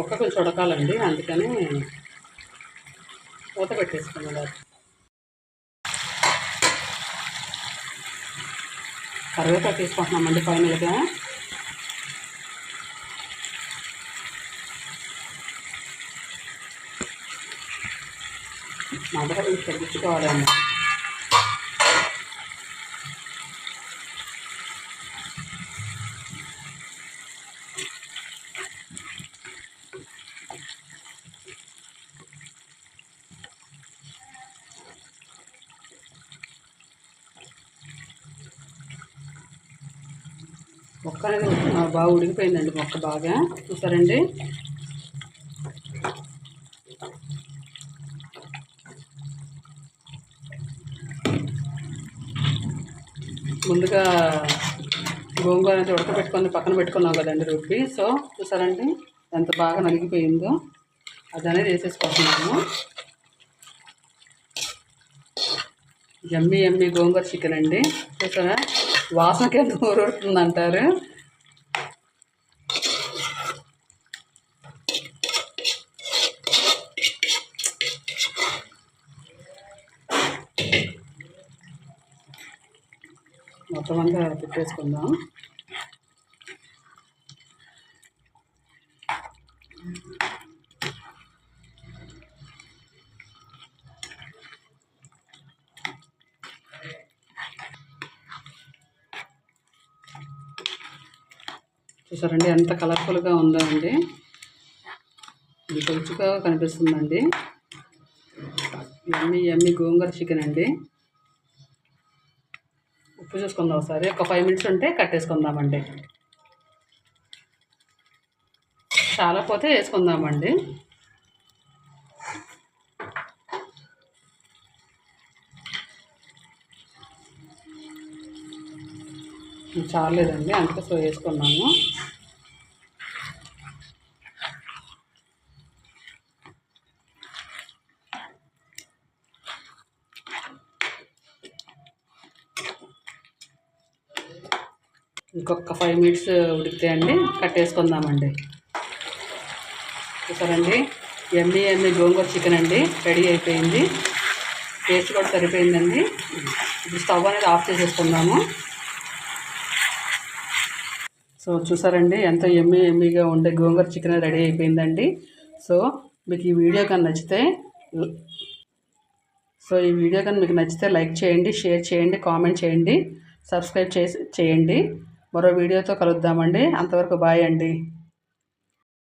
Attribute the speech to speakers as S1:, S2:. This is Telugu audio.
S1: ఒక్క కొంచెం ఉడకాలండి, అందుకని మూత పెట్టేసుకున్నాం. కరివేపాకు తీసుకుంటున్నామండి ఫైనల్గా. మంట తగ్గించుకోవాలండి. మొక్క అనేది బాగా ఉడికిపోయిందండి. మొక్క బాగా చూసారండి. ముందుగా గోంగూర అనేది ఉడకబెట్టుకొని పక్కన పెట్టుకున్నాం కదండి రుబ్బి. సో చూసారండి ఎంత బాగా నలిగిపోయిందో. అది అనేది వేసేసుకుంటున్నాము. యమ్మీ గోంగూర చికెన్ అండి. చూసారా, వాసనకి ఎంత ఊరుతుంది అంటారు. మొత్తం అంతా పెట్టేసుకుందాం. చూసారండి ఎంత కలర్ఫుల్గా ఉందో అండి. ఇంత రుచిగా కనిపిస్తుందండి. యమ్మీ గోంగూర చికెన్ అండి. ఉప్పు చూసుకుందాం ఒకసారి. ఒక 5 మినిట్స్ ఉంటే కట్టేసుకుందామండి. చాలా పోతే వేసుకుందామండి. చాలేదండి, అందుకే సో వేసుకున్నాము. ఇంకొక 5 మినిట్స్ ఉడికితే అండి కట్టేసుకుందామండి. చూసారండి యమ్మీ గోంగూర చికెన్ అండి రెడీ అయిపోయింది. టేస్ట్ కూడా సరిపోయిందండి. ఇప్పుడు స్టవ్ అనేది ఆఫ్ చేసేసుకుందాము. సో చూసారండి ఎంత యమ్మీగా ఉండే గోంగూర చికెన్ రెడీ అయిపోయిందండి. సో మీకు ఈ వీడియో కానీ నచ్చితే లైక్ చేయండి, షేర్ చేయండి, కామెంట్ చేయండి, సబ్స్క్రైబ్ చేయండి. మరో వీడియోతో కలుద్దామండి. అంతవరకు బాయ్ అండి.